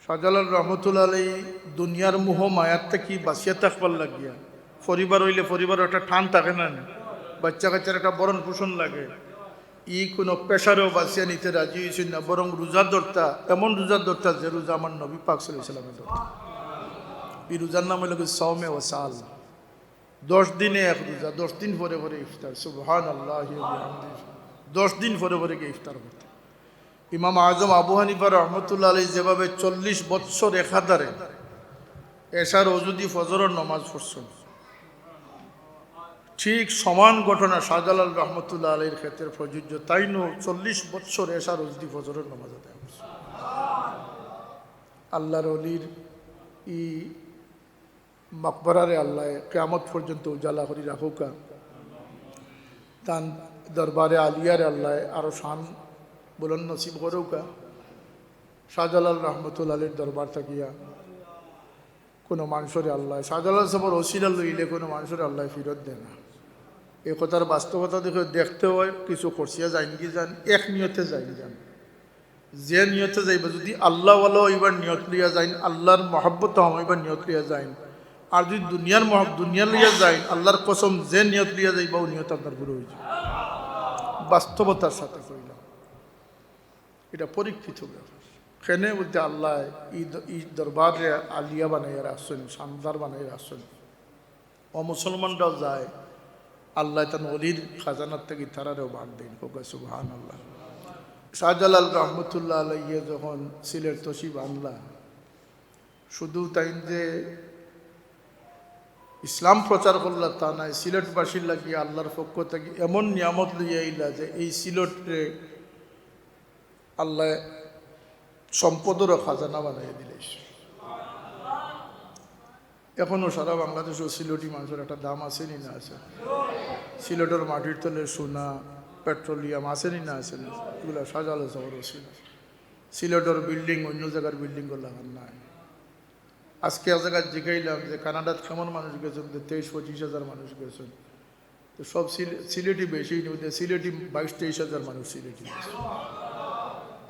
শাহজালাল রহমতুল্লাহ আলাই দুনিয়ার মোহ মায়ার থেকে বাঁচিয়ে থাকবার লাগিয়া পরিবার হইলে পরিবার একটা টান থাকে না, বাচ্চা কাচ্চার একটা বরণ পোষণ লাগে, কোনো পেশারেও বাঁচিয়ে নিতে রাজি হয়েছেন না, বরং রোজার ধরতা, এমন রোজার ধরতা যে রোজা আমার নবী পাক সাল্লাল্লাহু আলাইহি ওয়াসাল্লামের ধরতা। এই রোজার নাম হইল সাওমে ওয়া সাল, 10 দিনে এক রোজা, 10 দিন পরে পরে ইফতার। সুবহানাল্লাহ, 10 দিন পরে পরে গিয়ে ইফতার করতে। ইমাম আজম আবু হানিফা রহমতুল্লাহ আলাইহি যেভাবে 40 বৎসর একাধারে এশার ওজুদি ফজরের নামাজ পড়ছেন, ঠিক সমান ঘটনা শাহজালাল রহমতুল্লাহ আলাইহির ক্ষেত্রে প্রযোজ্য। তাই নো 40 বৎসর এশার ওজুদি ফজরের নামাজ আদায় করছে। আল্লাহর ওলির ই মকবরারে আল্লাহ কিয়ামত পর্যন্ত উজালা করি রাখুকা, তান দরবারে আলিয়ারে আল্লাহ আরো শান বুলন্দ নসিব করুকা। শাহজালাল রহমতুল্লাহ আলাইহির দরবার থাকিয়া কোনো মানুষের আল্লাহ শাহজালাল সবর ওসিলা লইলে কোনো মানুষের আল্লাহ ফিরত দেয় না। এই কথার বাস্তবতা দেখতে হয়, কিছু করছিয়া যাইন কি যান, এক নিয়তে যাইন যান, যে নিয়তে যাইব যদি আল্লাহ এবার নিয়ত লিয়া যাইন, আল্লাহর মহব্বত এবার নিয়ত লিয়া যাইন। আর যদি দুনিয়া লিয়া যাইন, আল্লাহর কসম যে নিয়ত লিয়া যাইব ও নিয়ত আপনার পুরো হয়ে যায়। বাস্তবতার সাথে কইলাম, এটা পরীক্ষিত ব্যাপার। খেনে বলতে আল্লাহ ঈদ দরবারে আলিয়া বানাইয়া রাখছেন, শানদার বানাইয়া রাখছেন। অমুসলমানরাও যায়, আল্লাহ তান অলির খাজানার থেকে তারারেও ভাগ দেন। সুবহানাল্লাহ। শাহজালাল রহমতুল্লাহ আলাইহি যখন সিলেট তশিব আনলা, শুধু তাই যে ইসলাম প্রচার করলা তা নাই, সিলেটবাসীর লাগিয়ে আল্লাহর পক্ষ থেকে এমন নিয়ামত লইয়া আইলা যে এই সিলেটে আল্লাহ সম্পদেরও খাজানা বানাইয়া দিলে। এখনো সারা বাংলাদেশও সিলেটি মানুষের একটা দাম আছে নি না আছে? সিলেটের মাটির তলে সোনা, পেট্রোলিয়াম আছে নি না আছে? না, এগুলো শাহজালাল সাহেবের ছিল। সিলেটের বিল্ডিং অন্য জায়গার বিল্ডিং গুলো নাই। আজকে এক জায়গায় জিজ্ঞাইলাম যে কানাডাত কেমন মানুষ গেছেন, 23-25 হাজার মানুষ গেছেন। তো সব সিলেটি বেশি নিয়ে সিলেটি 22-23 হাজার মানুষ সিলেটি গেছে।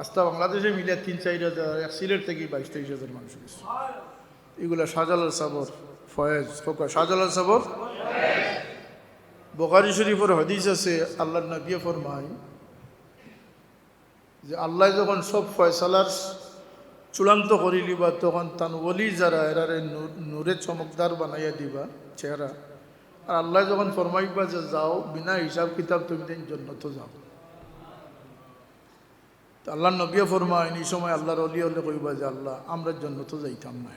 আস্তা বাংলাদেশে মিলে 3-4 হাজার, এক সিলেট থেকে 22-23 হাজার মানুষ গেছে। এগুলা শাহজালাল সাবর ফয়েজ খোকা, শাহজালাল সাবর। বুখারী শরীফের হাদিস আছে, আল্লাহর নবী ফরমায় যে আল্লাহ যখন সব ফয়সালার চূড়ান্ত করি লিবা, তখন তান ওলি যারা এরারে নূরে চমকদার বানাইয়া দিবা চেহারা। আর আল্লাহ যখন ফরমাইবা যে যাও, বিনা হিসাব কিতাব তুমি দিন জন্নত যাও। আল্লাহ নবী ফরমায় এই সময় আল্লাহর ওলি হলে কইবা যে আল্লাহ আমরা জন্নত যাইতাম না।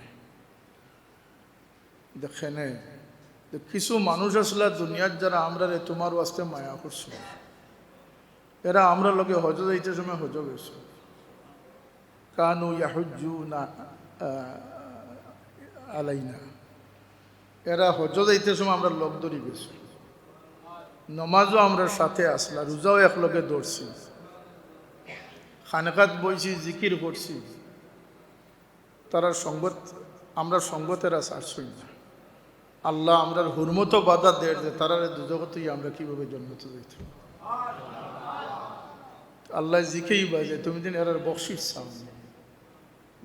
দেখেনে কিছু মানুষ আসলে দুনিয়ার যারা আমরা রে তোমার ওয়াস্তে মায়া করছো, এরা আমরা লোকে হজ যাইতে সময় হজ গেছো। কানু ইয়াহুজ্জুনা আলাইনা, এরা হজ যাইতে সময় আমরা লোক ধরি গেছি। নমাজও আমরা সাথে আসলা, রোজাও এক লোকে ধরছি, খানেকাত বইছি, জিকির করছি। তারা সঙ্গত, আমরা সঙ্গতেরা ছাড়ছই না। আল্লাহ আমরার হুরমত বাধা দেয় যে তারা দুজগতেই আমরা কিভাবে জন্মতে যাইতে। আল্লাহ জিকেই বাজে তুমি দিন এরার বকশিস চাও।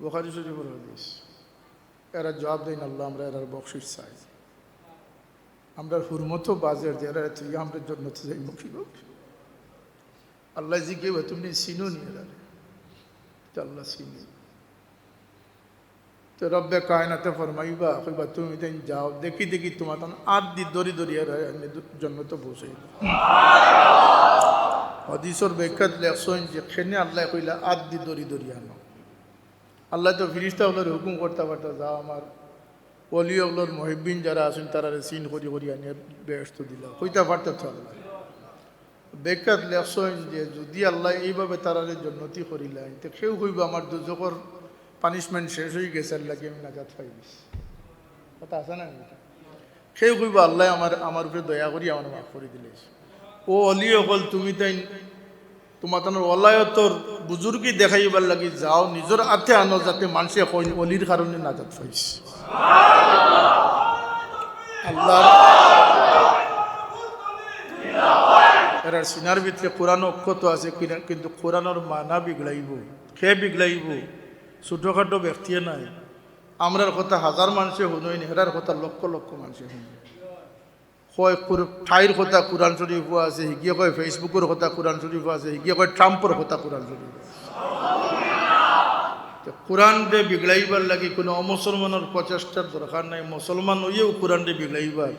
বুখারী শরীফের হাদিস, এরা জবাব দেন আল্লাহ আমরা এরার বকশিস চাই। আমরা হুরমত বাজের যে এরা তুই আমরা জন্মতে যাইব কিভাবে। আল্লাহ জিকে তুমি চিনো নি এরা, আল্লাহ চিনি। তো রব্বে কায়নাতে ফরমাইবা কইবা তুমি দিন যাও, দেখি দেখি তোমার তখন আদি দড়ি দড়িয়ে জন্মত পৌঁছাই। হাদিসের ব্যাখ্যাত লেখছেন যে খেনে আল্লাহ কইলা আদি দড়ি দড়িয়ে আনো। আল্লাহ তো ফিরিস্তা হলোর হুকুম করতে পারতো, যাও আমার অলি ওগুলোর মহিবিন যারা আছেন তারা সিন করি করি আনিয়ে ব্যস্ত দিল, কইতে পারতো তো আল্লাহ। ব্যাখ্যাত লেখছেন যে যদি আল্লাহ এইভাবে তারারে জন্নতি করিলেন, তো কেউ কইব আমার দুজকর পানিশমেন্ট শেষ হয়ে গেছে, আল্লাহকে আমি নাজাত পাই গেছি। কথা আছে না? কেউ কইব আল্লাহ আমার উপরে দয়া করি আমার মাফ করে দিলে। ও অলি অকল তুমি তাই তোমার তার অলায়তর বুজুর্গি দেখাইবার লাগি যাও, নিজের হাতে আনো যাতে মানুষে অলির কারণে নাজাত পাইছে। আল্লাহ এর সিনার ভিতরে কোরআন অক্ষত আছে, কিন্তু কোরআনের মানা বিগড়াইব। কে বিগড়াইব? ছোটোখাটো ব্যক্তিয়ে নাই, আমরার কথা হাজার মানুষে শুনই নি, হেরার কথা লক্ষ লক্ষ মানুষে শুনি। কয় ঠাইর কথা কোরআন শরীফ আছে, হিগিয়ে কয় ফেসবুকের কথা কোরআন শরীফ আছে, হিগিয়ে কয় ট্রাম্পর কথা কোরআন শরীফ আছে। কোরআনরে বিগড়াইবার লাগি কোনো অমুসলমানের প্রচেষ্টার দরকার নাই, মুসলমান হইয়েও কোরআনরে বিগড়াইবার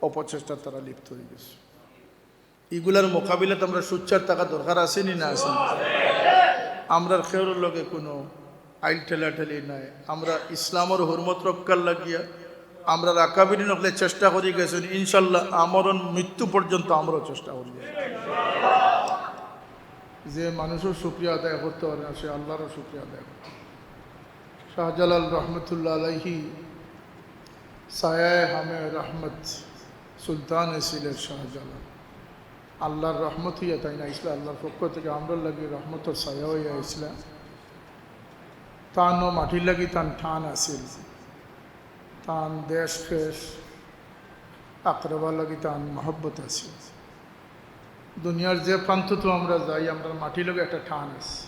অপচেষ্টা তারা লিপ্ত হয়ে গেছে। এগুলার মোকাবিলাতে আমরা সুচ্চার টাকা দরকার আছে নি না আছে? আমরার খেউর লগে কোনো আইল ঠেলাঠেলি নাই। আমরা ইসলামের হরমত রক্ষার লাগিয়া আমরা আকাবিরি নকলে চেষ্টা করি গেছেন, ইনশাল্লাহ আমরণ মৃত্যু পর্যন্ত আমরাও চেষ্টা করি। যে মানুষের শুকরিয়া আদায় করতে পারে না, সে আল্লাহরও শুকরিয়া আদায় করে। শাহজালাল রহমতুল্লাহ আলাইহি সায়ায়ে হামে রহমত সুলতান সিলেট শাহজালাল, আল্লাহর রহমত হইয়া তাই না ইসলাম, আল্লাহর পক্ষ থেকে আমরা লাগি রহমতর ছায়া হইয়া ইসলাম। তানও মাটির লাগি তান ঠান আসিল, তান দেশ ফেস আকরবার লাগি তান মহব্বত আসিল। দুনিয়ার যে প্রান্ত তো আমরা যাই, আমরা মাটির লগে একটা ঠান আছে,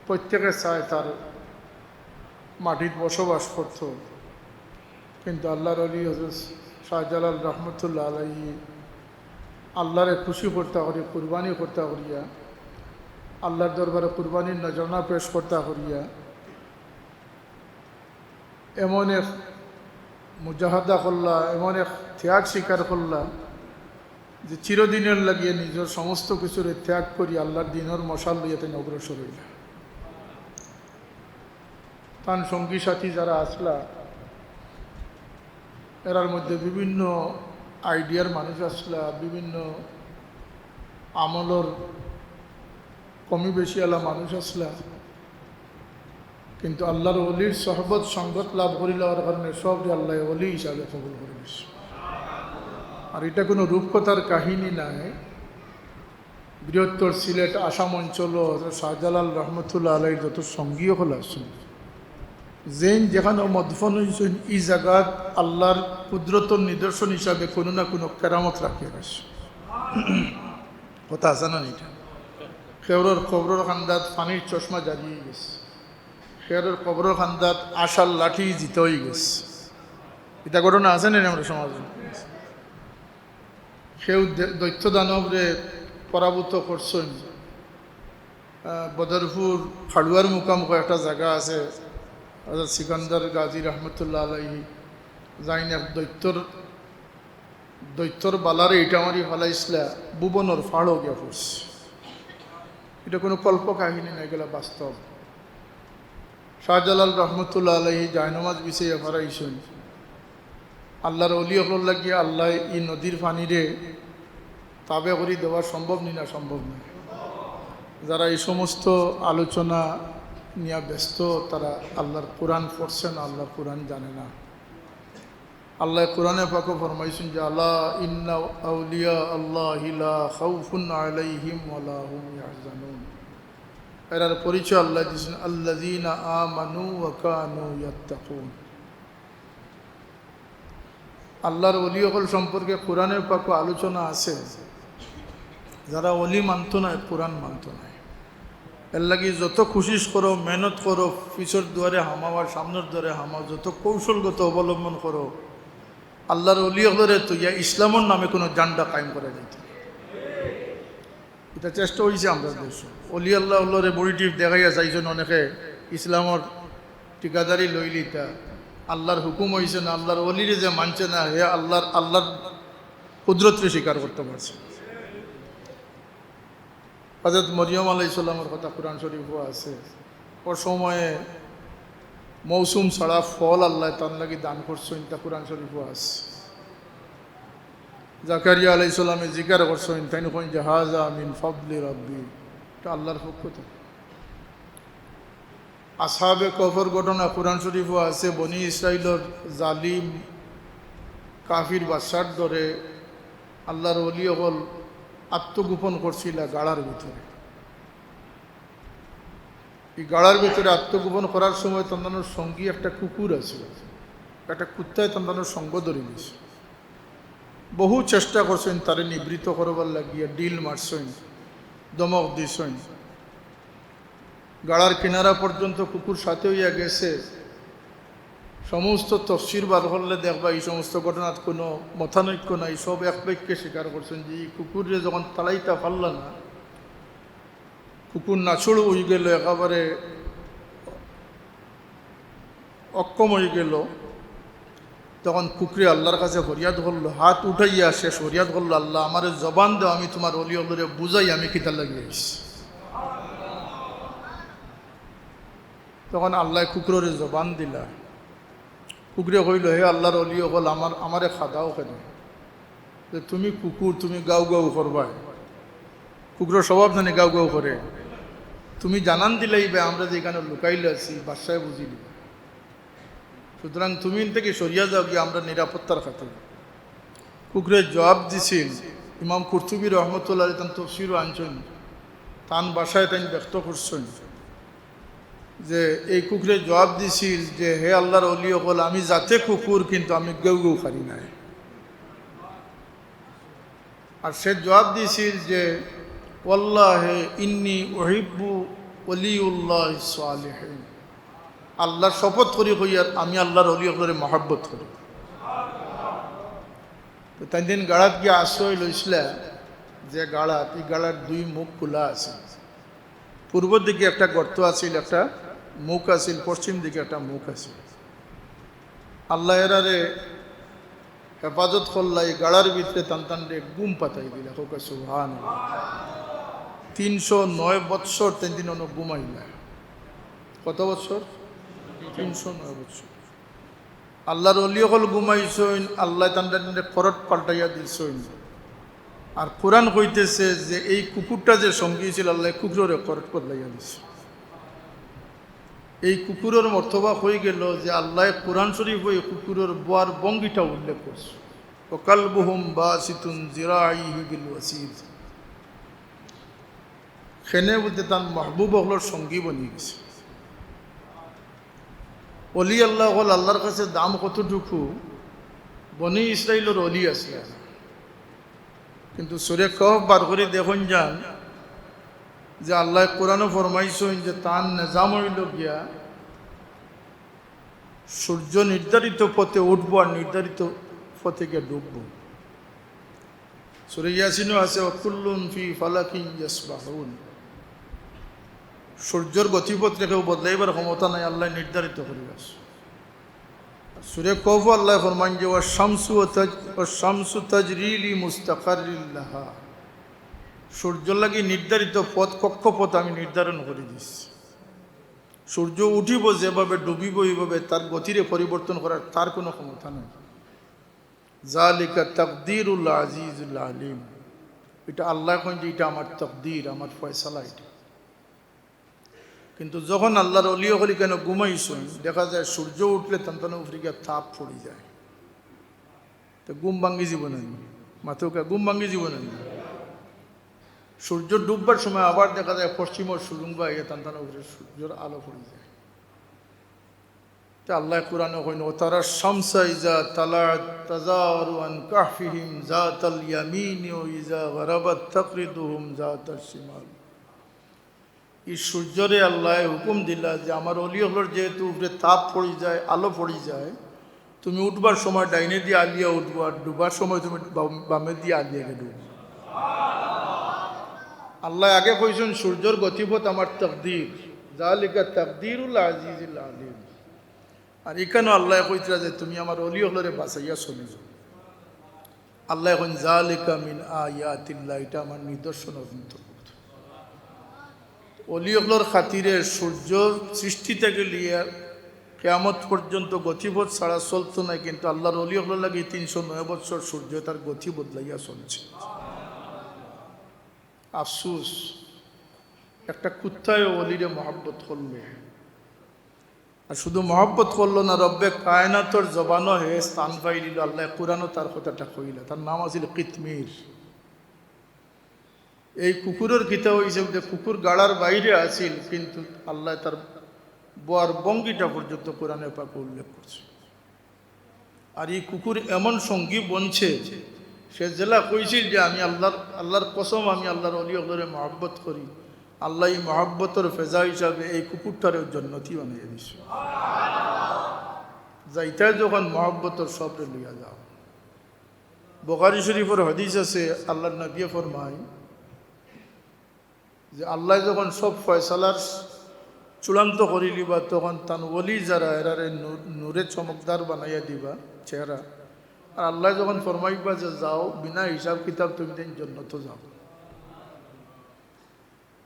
প্রত্যেকে চায় তার মাটির বসবাস করত। কিন্তু আল্লাহর আলী হজরত শাহজালাল রহমতুল্লাহ আলাইহি আল্লাহরে খুশি করতে করি, কুরবানি করতে করিয়া, আল্লাহর দরবারে কুরবানির নজরানা পেশ করতে করিয়া এমন এক মুজাহাদা করলা, এমন এক ত্যাগ স্বীকার করলা যে চিরদিনের লাগিয়ে নিজের সমস্ত কিছুর ত্যাগ করি আল্লাহর দিনের মশাল লইয়া তিনি অগ্রসর হইলা। তার সঙ্গী সাথী যারা আসলা, এরার মধ্যে বিভিন্ন আইডিয়ার মানুষ আসলা, বিভিন্ন আমলর কমি বেশি আলা মানুষ আসলা, কিন্তু আল্লাহর অলির সহবত সঙ্গত লাভ করিলার কারণে সব আল্লাহ অলি হিসাবে কবুল করে দিচ্ছে। আর এটা কোনো রূপকথার কাহিনী নাই। বৃহত্তর সিলেট আসাম অঞ্চল শাহজালাল রহমতুল্লাহ আলাইহির যত সঙ্গীও হল আসুন, যেন যেখানে মদফন হয়েছেন এই জায়গাত আল্লাহর কুদরতর নিদর্শন হিসাবে কোনো না কোনো কেরামত রাখিয়ে গেছে। কথা আছে না? এটা খেউরের কবরের খান্দাত পানির চশমা জ্বালিয়ে গেছে, খেউরের কবরের খান্দাত আশার লাঠি জিতে হয়ে গেছে। এটা ঘটনা আছে না আমরা সমাজে? সেও দৈত্য দানবরে পরাভূত করছেন। বদরপুর খাড়ুয়ার মুখামুখি একটা জায়গা আছে, হযরত সিকান্দার গাজী রহমতুল্লাহ আলাইহি যাইন এক দৈত্যর বালারে ইটা মারি ফেলাইছিলা, ভুবনের ফাড়ও গিয়া পড়ছে। এটা কোনো কল্প কাহিনী না, এগুলা বাস্তব। শাহজালাল রহমতুল্লাহ আলাইহি জায়নামাজ বিছাইয়া ফরাইছেন, আল্লাহর অলি হল লাগিয়ে আল্লাহ এই নদীর পানিরে তাবে করি দেওয়া সম্ভব নি না? সম্ভব নয়। যারা এই সমস্ত আলোচনা নিয়ে ব্যস্ত, তারা আল্লাহর কোরআন পড়ছে না, আল্লাহর কোরআন জানে না। আল্লাহ কোরআনে পাকে ফরমাইছেন যে আল্লাহ ইন্না আউলিয়া আল্লাহি লা খাউফুন আলাইহিম ওয়া লা হুম ইয়াহজানুন। এর পরিচয় আল্লাহ দিয়েছেন আল্লাযীনা আমানু ওয়া কানু ইয়াত্তাকুন। আল্লাহর ওলি হল সম্পর্কে কোরআনের পাকে আলোচনা আছে। যারা ওলি মানত না, কোরআন মানত না, এর লাগি যত কোশিশ করো, মেহনত করো, পিছর দুয়ারে হামাওয়ার সামনের দুয়ারে হামাও, যত কৌশলগত অবলম্বন করো, আল্লাহর ওলি হলরে তো ইয়া ইসলামের নামে কোনো জান্ডা কায়েম করা যেত। এটা চেষ্টা হয়েছে আমরা দেশ। অলি আল্লাহ হলরে বড়ি টিপ দেখাইয়া চাইছেন অনেকে, ইসলামর ঠিকাদারি লইলিতা আল্লাহর হুকুম হয়েছে না, আল্লাহর অলিরে যে মানছে না, হে আল্লাহর কুদরতকে স্বীকার করতে পারছে। হযরত মরিয়ম আলাইহিস সালামের কথা কোরআন শরীফও আছে। ও সময়ে মৌসুম ছাড়া ফল আল্লাহ তার লাগি দান করছেন, তা কোরআন শরীফও আছে। জাকারিয়া আলাইহিস সালামে জিকির করছেন, তাই না? যে হাযা মিন ফাদলি রাব্বি, এটা আল্লাহর পক্ষ থেকে। আসহাবে কফর ঘটনা কোরআন শরীফও আছে। বনি ইসরাইলের জালিম কাফির বাদশার ধরে আল্লাহর ওলি হল আত্মগোপন করছিল গাড়ার ভিতরে। এই গাড়ার ভিতরে আত্মগোপন করার সময় তন্দানোর সঙ্গী একটা কুকুর আছে, একটা কুত্তায় তন্দানোর সঙ্গ ধরে গেছে। বহু চেষ্টা করছেন তারে নিবৃত্ত করবার লাগিয়ে, ডিল মারছেন, দমক দিছেন, গাড়ার কিনারা পর্যন্ত কুকুর সাথে হইয়া গেছে। সমস্ত তফসির বার করলে দেখবা এই সমস্ত ঘটনার কোনো মতানৈক্য নাই, সব এক বাক্যে স্বীকার করছেন যে এই কুকুরে যখন তালাইতা পারল না, কুকুর নাছড় হয়ে গেল, একেবারে অক্ষম হয়ে গেল, তখন কুকুরে আল্লাহর কাছে ফরিয়াদ করলো, হাত উঠাইয়া শেষ ফরিয়াদ করলো, আল্লাহ আমার জবান দাও, আমি তোমার অলি অগরে বুঝাই আমি কিতা লাগিয়েছি। তখন আল্লাহ কুকুরের জবান দিলা। কুকুরে কইল, হে আল্লাহর অলি হল আমারে খাদাও কেন, যে তুমি কুকুর, তুমি গাও গাও করবাই। কুকুরের স্বভাব জানি গাও গাও করে, তুমি জানান দিলেই বে আমরা যে এখানে লুকাইলে আছি বাসায় বুঝিলি, সুতরাং তুমি থেকে সরিয়া যাও গিয়ে আমরা নিরাপত্তার খাতে। কুকুরের জবাব দিছিল ইমাম কুরতুবী রহমতুল্লাহ তান তফসিরও আনছেন, তান বাসায় তাই ব্যক্ত করছেন যে এই কুকুরের জবাব দিছিল যে হে আল্লাহর অলি হল আমি যাতে কুকুর, কিন্তু আমি গেউ গেউ খারি নাই। আর সে জবাব দিছিল যে ওয়াল্লাহি ইন্নী উহিব্বু ওলিউল্লাহ সালিহিন, আল্লাহর শপথ করি হইয়ার আমি আল্লাহর অলি হলরে মহাব্বত করি। তো তাই দিন গাড়াত গিয়ে আশ্রয় লইছিল, যে গাড়াত, এই গাড়ার দুই মুখ খোলা আছে, পূর্ব দিকে একটা গর্ত আছিল, একটা মুখ আছিল, পশ্চিম দিকে একটা মুখ আছিল। আল্লাহ এরারে হেফাজত করলা, এই গাড়ার ভিতরে টান টান রে গুম পাতাই দিলা। হোকা সুবহানাল্লাহ। 309 বৎসর তিন দিন অনেক ঘুমাইলা। কত বৎসর? 309 বৎসর। আল্লাহর অলি হল ঘুমাইছইন, আল্লাহ তান্ডে করট পাল্টাইয়া দিছইন। আর কোরআন কইতেছে যে এই কুকুরটা যে সঙ্গী ছিল, আল্লাহ কুকুরের করট পাল্টাইয়া দিছে। এই কুকুরের মর্তবা হয়ে গেল যে আল্লাহ কোরআন শরীফ ওই কুকুরের বোয়ার বঙ্গিটা উল্লেখ করছে, ওকালবুহুম বাসিতুন জিরাইহি বিল ওয়াসিদ। খেনে বলতে তার মাহবুব হলোর সঙ্গী বনিয়ে গেছে। অলি আল্লাহ হল আল্লাহর কাছে দাম কতটুকু, বনি ইসরাইলের অলি আসলে, কিন্তু সূরা কহফ বার করে দেখুন যান যে আল্লাহ কোরআনও ফরমাইছেন যে তার নিজাম হইল গিয়া সূর্য নির্ধারিত পথে উঠবো আর নির্ধারিত পথে গিয়ে ডুববো। সূরা ইয়াসিনও আছে ওয়াকুল্লুন ফি ফালাকিন ইয়াসবাহুন। সূর্যের গতিপথ রেখেও বদলাইবার ক্ষমতা নাই, আল্লাহ নির্ধারিত করে আছে। সূরা কহফ আল্লাহ ফরমান যে ওয়াশ-শামসু তাজরি লিমুস্তাকাররিন লাহা, সূর্য লাগি নির্ধারিত পথ, কক্ষপথ আমি নির্ধারণ করে দিচ্ছি। সূর্য উঠিব যেভাবে, ডুবিব এইভাবে, তার গতিরে পরিবর্তন করার তার কোনো ক্ষমতা নেই। যালিকা তাকদীরুল আজিজুল আলিম, এটা আল্লাহ কন যে এটা আমার তাকদীর, আমার ফয়সালা এটা। কিন্তু যখন আল্লাহর অলি হলি কেন ঘুমাইছেন, দেখা যায় সূর্য উঠলে তান্তানো উফরিকা তাপ পড়ে যায়, তো ঘুম ভাঙ্গি জীবন মাথা ঘুম ভাঙ্গি জীবন। সূর্য ডুববার সময় আবার দেখা যায় পশ্চিমের সুরুঙ্গা ইয়ে তান্তানো উপরে সূর্যের আলো পড়ে যায়। তা আল্লাহ কোরআনে কইন ওয়াতারা শামসা ইজা তালাআত তাজারু আন কাহফিহিম যাতাল ইয়ামিনি ওয়া ইজা গারাবাত তাকরিদুহুম যাতাশ শিমাল। এই সূর্যরে আল্লাহ হুকুম দিলা যে আমার অলি হলোর যেহেতু উপরে তাপ পড়ে যায়, আলো পড়ে যায়, তুমি উঠবার সময় ডাইনে দিয়ে আলিয়া উঠবো, আর ডুবার সময় তুমি বামে দিয়ে আলিয়াকে ডুবো। আল্লাহ আগে কইছেন সূর্যের গতিপথ আমার তাকদীর, যালিকা তাকদীরুল আজিজুল আলিম। আর এখানেও আল্লাহ কইতরা যে তুমি আমার অলি হলরে বাঁচাইয়া চলে যাও। আল্লাহ এখন যালিকা মিন আয়াতিল্লাহ, এটা আমার নিদর্শন অন্তর্ভুক্ত। অলি হলর খাতিরে সূর্য সৃষ্টি থেকে লিয়ে কিয়ামত পর্যন্ত গতিপথ ছাড়া চলতো না, কিন্তু আল্লাহর অলি হলর লাগে 309 বছর সূর্য তার গতি বদলাইয়া চলছে। আফসুস, একটা কুত্তায় অলিরে মহব্বত করলো, আর শুধু মহব্বত করলো না, রব্বে কায়নাতর জবানও হে স্থান পাই দিল। আল্লাহ কোরআনও তার কথাটা কইলা, তার নাম আছিল কিতমির। এই কুকুরের কিতা হয়েছে যে কুকুর গাড়ার বাইরে আছিল, কিন্তু আল্লাহ তার বোয়ার বঙ্গিটা পর্যন্ত কোরআনে পাক উল্লেখ করছে। আর এই কুকুর এমন সঙ্গী বনছে, সে জেলা কইছিল যে আমি আল্লাহর কসম, আমি আল্লাহর অলি হলরে মহব্বত করি, আল্লাহ এই মহাব্বতর ফেজা হিসাবে এই কুকুরটারের জন্নতি বানিয়ে দিছে। যাইতাই যখন মহাব্বতর সবরে লইয়া যাও। বুখারী শরীফের হাদিস আছে, আল্লাহর নবী ফরমায় যে আল্লাহ যখন সব ফয়সালার চূড়ান্ত করি লিবা তখন তান ওলি যারা এরারে নূরে চমকদার বানাইয়া দিবা চেহারা। আর আল্লাহ যখন ফরমাইবা যে যাও বিনা হিসাব কিতাব তুমি দিন জন্নত যাও।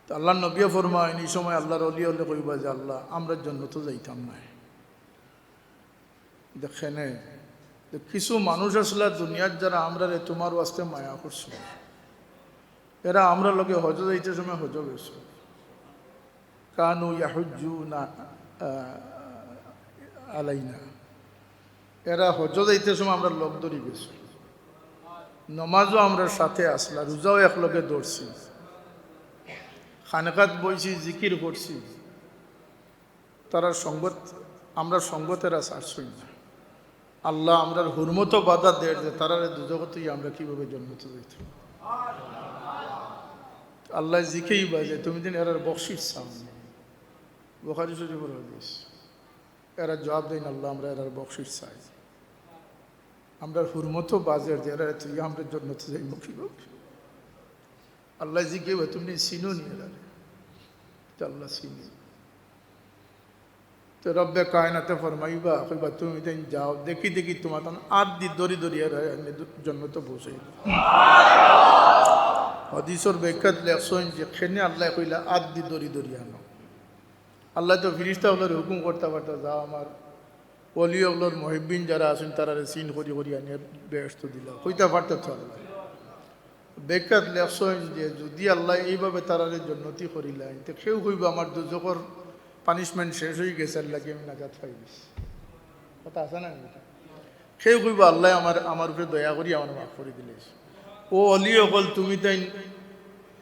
আল্লাহ নবী ফরমায় এই সময় আল্লাহর অলি হলে কইবা যে আল্লাহ আমরা জন্নত যাইতাম না। দেখেনে কিছু মানুষ আসলে দুনিয়ার যারা আমরা রে তোমার ওয়াস্তে মায়া করছো, এরা আমরা লোকে হজ যাইতে সময় হজ গেছো। কানু ইয়াহুজ্জুনা আলাইনা, এরা হজ যাইতে সময় আমরা লোক ধরি গেছি। নমাজও আমরা সাথে আসলা, রোজাও একলগে দৌড়ছি, খানেকাত বইছি, জিকির করছি। তারা সঙ্গত, আমরা সঙ্গতেরা ছাড়ছই না। আল্লাহ আমরার হুরমতো বাধা দেয় যে তারা দুজগতেই আমরা কিভাবে জন্মতে যাইত। আল্লাহ জিকেই বাজে তুমি দিন এরার বকশিস সামনে। বুখারী শরীফের হাদিস, এরা জবাব দেন আল্লাহ আমরা এরার বকশিস চাই। আমরা হুরমতো বাজের যে এরা তুই আমরা জন্মতে যাইব কিভাবে। আল্লাহ জিকে তুমি চিনো নি এরারে, আল্লাহ চিনি। তো রব্বে কায়নাতে ফরমাইবা কইবা তুমি দিন যাও দেখি দেখি তোমার আর দি দড়ি দড়ি জন্ম তো বসে। হাদিসের ব্যাখ্যাত লেখছেন যে খেনে আল্লাহ কইলা আর দি দড়ি দড়ি আনো। আল্লাহ তো ফিরিস্তা হলোর হুকুম করতে পারতো যাও আমার অলি হলোর মহিবিন যারা আছেন তারা সিন করি করি আনিয়ে ব্যস্ত দিল কইতে পারতো তো আল্লাহ। ব্যাখ্যাত লেখছেন যে যদি আল্লাহ এইভাবে তারারে জন্নতি করিলেন তো কেউ কইবা আমার দুজকর পানিশমেন্ট শেষ হয়ে গেছে, আল্লাহকে আমি নাজাত পাই গেছি। কথা আছে না? কেউ কইবা আল্লাহ আমার উপরে দয়া করি আমার মাফ করে দিলে। ও অলি অকল তুমি তাই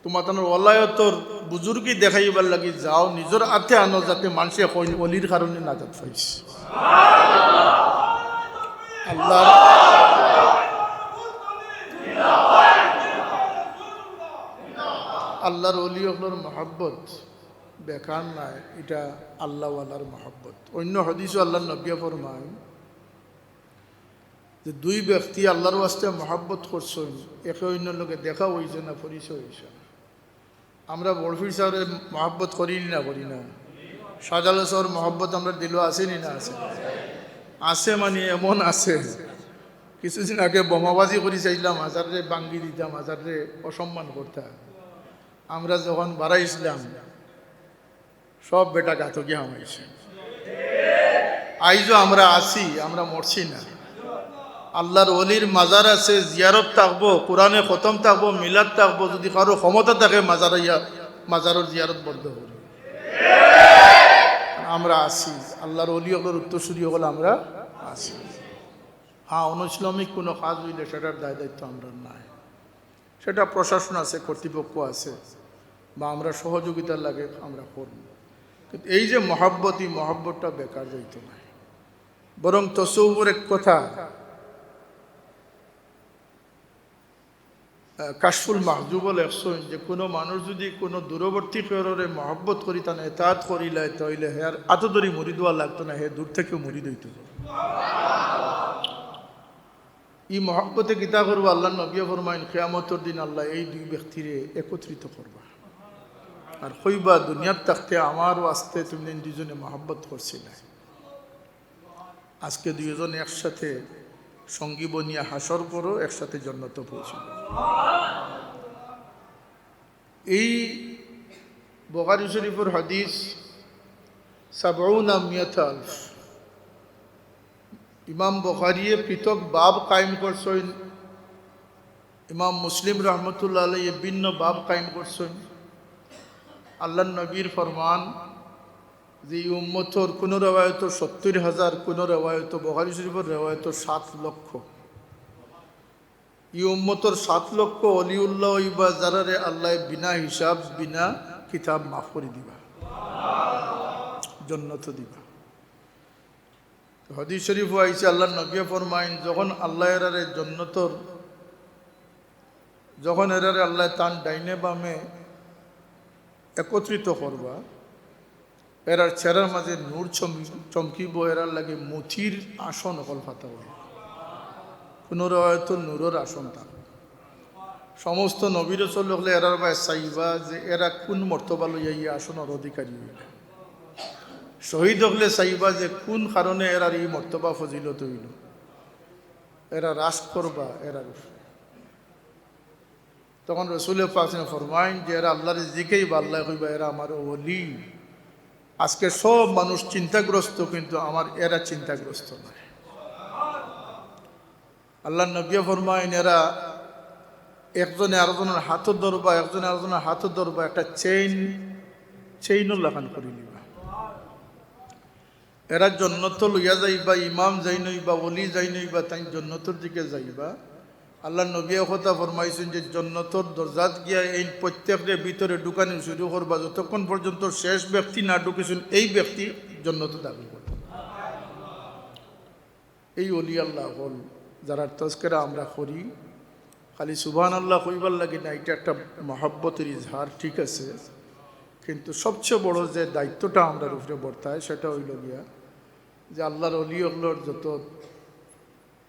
তোমার তানোর অলায়তর বুজুর্গি দেখাইবার লাগি যাও নিজের হাতে আনো যাতে মানুষে অলির কারণে নাজাত পাইছে। আল্লাহর অলি অকলর মহাব্বত বেকার নাই, এটা আল্লাহওয়ালার মহাব্বত। অন্য হাদিসও আল্লাহর নবী ফরমায় যে দুই ব্যক্তি আল্লাহর ওয়াস্তে মহাব্বত করছেন, একে অন্য লোকে দেখা হয়েছে না, পরিচয় হয়েছে না। আমরা বড়ফির সাহেবের মহাব্বত করি না করি না? শাহজালাল সাহেবের মহাব্বত আমরা দিল আসেনি না? আছে আছে মানে এমন আছে, কিছুদিন আগে বোমাবাজি করি চাইলাম, হাজারে বাঙ্গি দিতাম, হাজারে অসম্মান করতাম। আমরা যখন বাড়াইছিলাম সব বেটা গাতকি হামাইছে। আইজও আমরা আসি, আমরা মরছি না। আল্লাহর ওলির মাজার আছে, জিয়ারত থাকবো, কোরআনে খতম থাকবো, মিলাদ থাকবো। যদি কারো ক্ষমতা থাকে মাজারের জিয়ারত বন্ধ করি। আমরা আসি, আল্লাহর ওলি হকলের উত্তরসূরি হল আমরা আসি। হ্যাঁ, অনুইসলামিক কোনো কাজ হইলে সেটার দায় দায়িত্ব আমরা নাই। সেটা প্রশাসন আছে, কর্তৃপক্ষ আছে, বা আমরা সহযোগিতার লাগে আমরা করব। কিন্তু এই যে মহাব্বত, এই মহাব্বতটা বেকার যাইত না। বরং তসৌফের এক কথা কাশফুল মাহজুবল একশন যে কোনো মানুষ যদি কোনো দূরবর্তী ফেররে মহব্বত করি তা এতাত করিলে তাইলে হেয়ার আত ধরি মুড়ি দেওয়া লাগতো না, হে দূর থেকে মুড়ি দইত। এই মহব্বতে গীতা করবো আল্লাহ নবী ফরমাইন কিয়ামতের দিন আল্লাহ এই দুই ব্যক্তিরে একত্রিত করবা আর কইবা দুনিয়ার থাকতে আমারও আসতে তুমি দুজনে মহব্বত করছিলে, আজকে দুইজন একসাথে সঙ্গী বনিয়া হাসর করো, একসাথে জান্নাত পৌঁছল। এই বুখারী শরীফের হাদিস ৭০ ইমাম বুখারী পৃথক বাব কায়েম করছেন, ইমাম মুসলিম রহমতুল্লাহ আলাইহি ভিন্ন বাব কায়েম করছেন। আল্লাহর নবীর ফরমান যে উম্মতর কোন রেওয়ায়ত ৭০,০০০, কোন রেওয়ায়ত বুখারী শরীফের রেওয়ায়ত ৭ লক্ষ। এই উম্মতর ৭ লক্ষ অলিউল্লাহ ইবা যারারে আল্লাহ বিনা হিসাব বিনা কিতাব মাফ করে দিবা, জান্নাত দিবা। হাদিস শরীফ আইছে আল্লাহর নবী ফরমাইন যখন আল্লাহ এরারে জান্নাতর, যখন এরারে আল্লাহ তান ডাইনে বামে একত্রিত করবা, এরার চেহারার মাঝে নূর চমকিব, এরার লাগে মথির আসন অকল ফাতা হয়, কোনো হয়তো নূরের আসন থাক। সমস্ত নবী রাসূল হলে এরার বাই চাইবা যে এরা কোন মর্তবা লইয়া এই আসনের অধিকারী হইল। শহীদ হলে চাইবা যে কোন কারণে এরার এই মর্তবা ফজিলত হইল, এরা রাস করবা এরার উপরে। তখন রসুল পাক ফরমাইন যে এরা আল্লাহর জিকেই বা আল্লাহ কইবা এরা আমার ওলি। আজকে সব মানুষ চিন্তাগ্রস্ত, কিন্তু আমার এরা চিন্তাগ্রস্ত নয়। আল্লাহ নবী ফরমাইন এরা একজনে আরেকজনের হাতও ধরবা, একজনে আরেকজনের হাতও ধরবা, একটা চেইনও লাগান করে নিবা। এরা জন্নত লইয়া যাইবা, ইমাম যাই নইবা, ওলি যাই নইবা, তাই জন্নতর দিকে যাইবা। আল্লাহ নবী কথা ফরমাইছেন যে জন্নতর দরজাত গিয়া এই প্রত্যেকের ভিতরে ঢুকানি শুরু করবা, যতক্ষণ পর্যন্ত শেষ ব্যক্তি না ঢুকেছেন এই ব্যক্তি জন্নত দাবি করবে। এই অলি আল্লাহ হল যারা তস্করা আমরা করি, খালি সুবহান আল্লাহ কইবার লাগে না, এটা একটা মহব্বতের ইজহার, ঠিক আছে, কিন্তু সবচেয়ে বড় যে দায়িত্বটা আমরা উপরে বর্তায় সেটা হইল গিয়া যে আল্লাহর অলি আল্লাহর যত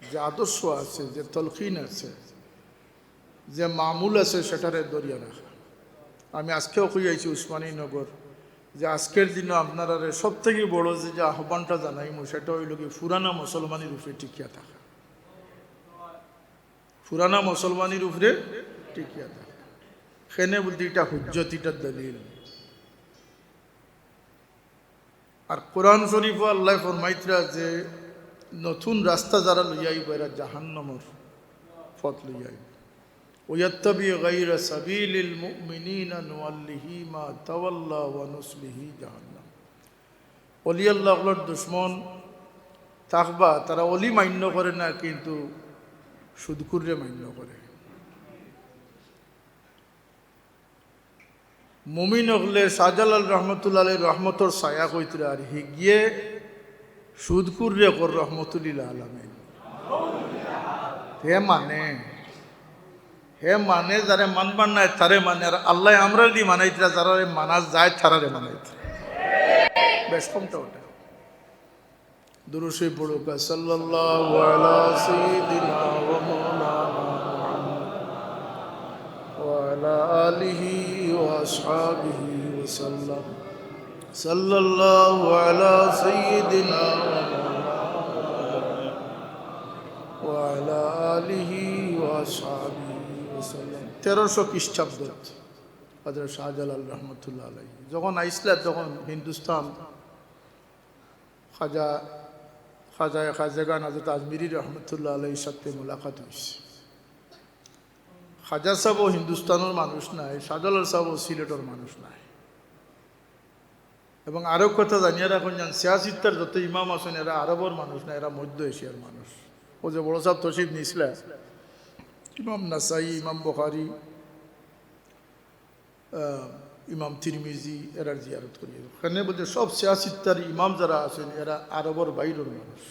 যে আদর্শ আছে, যে তলখিন আছে, যে মামুল আছে, সেটারে দরিয়া রাখা। আমি আজকেও কইয়াছি উসমানীনগর যে আজকের দিনে আপনারা সব থেকে বড় যে আহ্বানটা জানাইমু সেটা হইল কি পুরানা মুসলমানের উপরে টিকিয়া থাকা, পুরানা মুসলমানের উপরে টিকিয়া থাকা। সেনে বলতে এটা হুজ্জতিটার দলিল। আর কোরআন শরীফ আল্লাহ ফরমাইতরা যে নতুন রাস্তা যারা লইয়াইব এরা জাহান্নামের পথ লইয়াইব। ওয়াত্তাবি গায়রা সাবিলিল মুমিনিনা নুওয়াল্লিহি মা তাওয়াল্লা ওয়া নুসলিহি জাহান্নাম। ওলি আল্লাহর দুশমন থাকবা, তারা অলি মান্য করে না, কিন্তু সুদকুরে মান্য করে। মুমিন হলে শাহজালাল রহমতুল্লাহ আলাইহির রহমতর ছায়া কইতরা, আর হি গিয়ে সুদকুরে কর রহমতুল্লাহ আলামিন। হে মানে যারে মানবার নাই তারে মানে, আর আল্লাহ আমরা দি মানাইতরা যারা মানা যায় তারারে মানাইতরা। বেশ কমটা ওটা দুরূদ শরীফ পড়ুক, সাল্লাল্লাহু আলা সাইয়্যিদিনা ওয়া মাওলানা ওয়া আলা আলিহি ওয়া আসহাবিহি ওয়া সাল্লাম। সাল্লাল্লাহু আলা সাইয়্যিদিনা ওয়া আলা আলিহি ওয়া আসহাবিহি ওয়া সাল্লাম। 1300 খ্রিস্টাব্দ হযরত শাহজালাল রহমতুল্লাহ আলাইহি যখন আইসলা, তখন হিন্দুস্তান খাজাগান হযরত আজমিরি রহমতুল্লাহ আলাইহির সাথে মোলাকাত হয়েছে। খাজা সাহেবও হিন্দুস্তানের মানুষ নাই, শাহজালাল সাহেবও সিলেটের মানুষ নাই। এবং আরও কথা জানিয়ে রাখুন, যান সিয়াসিত্তার যত ইমাম আছেন এরা আরবের মানুষ না, এরা মধ্য এশিয়ার মানুষ। ও যে বড় সাহেব তশরিফ নিয়েছিল, ইমাম নাসাই, ইমাম বুখারী, ইমাম তিরমিজি এরার জিয়ারত করি। ওখানে বলছে সব সিয়াসিত্তার ইমাম যারা আছেন এরা আরবের বাইরের মানুষ।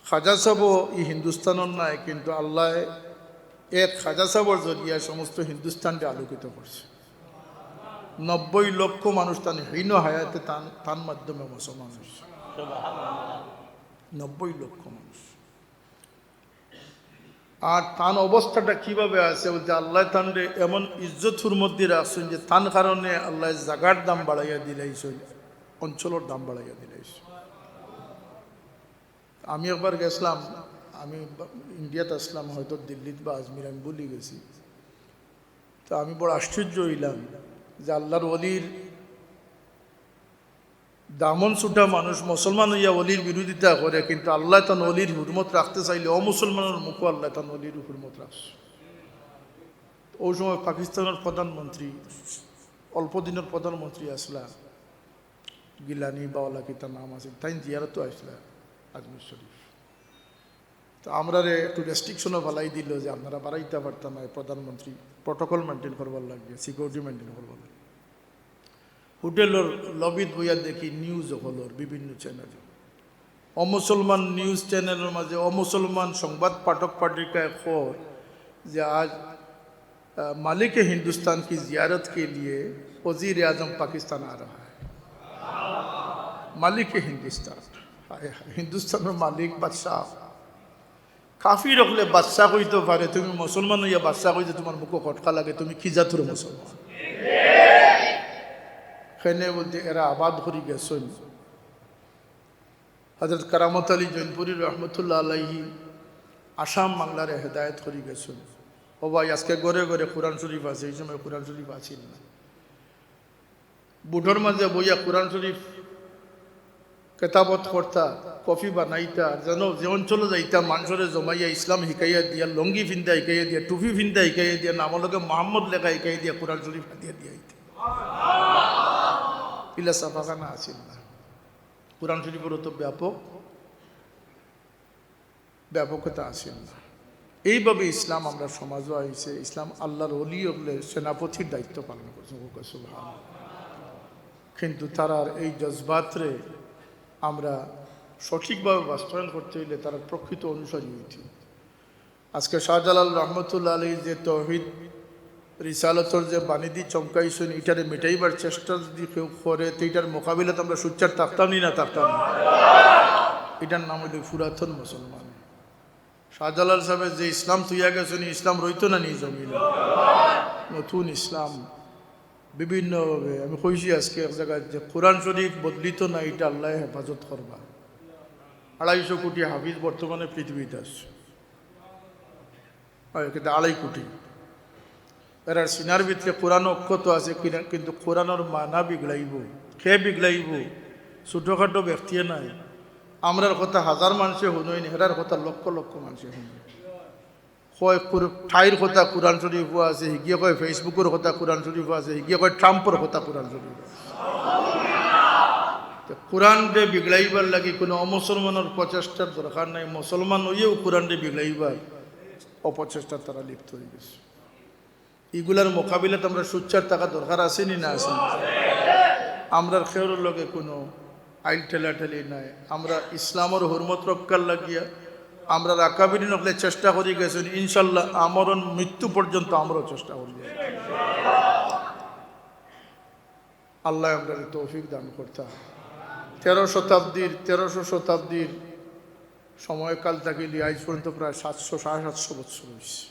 খাজা সাহেবও এই হিন্দুস্তানের নাই, কিন্তু আল্লাহ এক খাজা সাহেবের জরিয়া সমস্ত হিন্দুস্তানকে আলোকিত করছে। 90 লক্ষ মানুষ তান হীন হায়াতে তার মাধ্যমে মুসলমান হয়েছে। 90 লক্ষ মানুষ। আর তান অবস্থাটা কিভাবে আছে বলতে, আল্লাহ তানরে এমন ইজ্জত হুরমত দিয়ে রাখছেন যে তান কারণে আল্লাহ জাগার দাম বাড়াইয়া দিলাইছেন, অঞ্চলের দাম বাড়াইয়া দিলাইছে। আমি একবার গেছিলাম, আমি ইন্ডিয়াতে আসলাম, হয়তো দিল্লিতে বা আজমির, আমি বলি গেছি। তো আমি বড় আশ্চর্য হইলাম যে আল্লাহর অলির দামন ছুটা মানুষ মুসলমান হইয়া অলির বিরোধিতা করে, কিন্তু আল্লাহ তান অলির হুরমত রাখতে চাইলে অমুসলমানের মুখও আল্লাহ তান অলির হুরমত রাখছে। ওই সময় পাকিস্তানের প্রধানমন্ত্রী, অল্প দিনের প্রধানমন্ত্রী আসলা, গিলানি বাওয়ালা কি তার নাম আছে, তাই জিয়ারত আসলা আজমির শরীফ। তো আমরা একটু রেস্ট্রিকশনও বালাই দিল যে আপনারা বাড়াইতে পারতাম না, প্রধানমন্ত্রী প্রটোকল মেনটেন করবার লাগবে, সিকিউরিটি মেনটেন করবার লাগবে। হোটেলের লবিত বইয়া দেখি নিউজ হলোর বিভিন্ন চ্যানেলে, অমুসলমান নিউজ চ্যানেলের মাঝে অমুসলমান সংবাদ পাঠক পাঠিকায় খবর যে আজ मालिक हिंदुस्तान की जियारत के लिए वज़ीर आज़म पाकिस्तान आ रहा है। मालिक हिंदुस्तान, हिंदुस्तान में मालिक बादशाह काफी रखले बादशाह কইতে পারে, তুমি মুসলমান হইয়া বাদশাহ কইতে তোমার মুখে খটকা লাগে, তুমি কি জাতুর মুসলমান? খেনে বলতে এরা আবাদ করি গেছেন। হযরত কারামত আলী জৈনপুরী রহমতুল্লাহ আলাইহি আসাম বাংলারে হেদায়েত করি গেছেন। ও ভাই আজকে ঘরে ঘরে কোরআন শরীফ আছে, এই সময় কোরআন শরীফ আছিল না। বুটোর মাঝে বইয়া কোরআন শরীফ কেতাবত করতা, কফি বানাইতা, যেন যে অঞ্চলে যাইতা মানুষরে জমাইয়া ইসলাম শিকাইয়া দিয়া, লঙ্গি ফিন্দা শিকাইয়া দিয়া, টুপি ফিন্দা শিকাইয়া দিয়া, নামলকে মোহাম্মদ লেখা শিকাই দিয়া কোরআন শরীফ হাতিয়া দিয়া হইতে পিলা সাফাখানা আছিল না। কোরআন শরীফের তো ব্যাপকতা আছিল না। এইভাবে ইসলাম আমরা সমাজও আইছে। ইসলাম আল্লাহর ওলি হলে সেনাপতির দায়িত্ব পালন করছে, কিন্তু তারার এই জজবাতরে আমরা সঠিকভাবে বাস্তবায়ন করতে হইলে তারা প্রকৃত অনুসারী হইতে। আজকে শাহজালাল রহমতুল্লাহ আলী যে তৌহিদ রিসালতর যে বাণিজ্যিক চমকাইছেন, এটারে মেটাইবার চেষ্টা যদি কেউ করে তো এটার মোকাবিলাতে আমরা সুচ্চার থাকতাম না এটার নাম হইল পুরাতন মুসলমান। শাহজালাল সাহেবের যে ইসলাম তুইয়া গেছেন, ইসলাম রইত না নি জমিনে, নতুন ইসলাম বিভিন্নভাবে। আমি কইছি আজকে এক জায়গায় যে কোরআন শরীফ বদলিত না, এটা আল্লাহ হেফাজত করবা। 250 কোটি হাফিজ বর্তমানে পৃথিবীতে আছে, 2.5 কোটি। এরার সিনার ভিতরে কোরআন অক্ষত আছে, কিন্তু কোরআনের মানা বিগড়াইব, খেয়ে বিগড়াইব, ছোটোখাটো ব্যক্তিয়ে নাই। আমরার কথা হাজার মানুষে শুনই, হেরার কথা লক্ষ লক্ষ মানুষে শুনি। কয় ঠাইর কথা কোরআন শরীফ আছে, হিগিয়ে কয় ফেসবুকের কথা কোরআন শরীফ আছে, হিগিয়ে কয় ট্রাম্পের কথা কোরআন শরীফ আছে। কোরআনকে বিগড়াইবার লাগি কোনো অমুসলমানের প্রচেষ্টার দরকার নাই। মুসলমান হইয়েও কোরআনকে বিগড়াইবার অপচেষ্টা তারা লিপ্ত হয়ে গেছে। এগুলার মোকাবিলাতে আমরা সুচ্চার থাকা দরকার আছে নি না আছে? আমরা খেউর লগে কোনো আইল ঠেলাঠেলি নাই। আমরা ইসলামের হুরমত রক্ষার লাগিয়া আমরা রাকাবিরি নকলে চেষ্টা করি গেছেন। ইনশাল্লাহ আমরণ মৃত্যু পর্যন্ত আমরাও চেষ্টা করি। আল্লাহ আমরা তৌফিক দান করতাম। 1300 শতাব্দীর সময়কাল থাকিলে আজ পর্যন্ত প্রায় 700-750 বছর হয়েছে।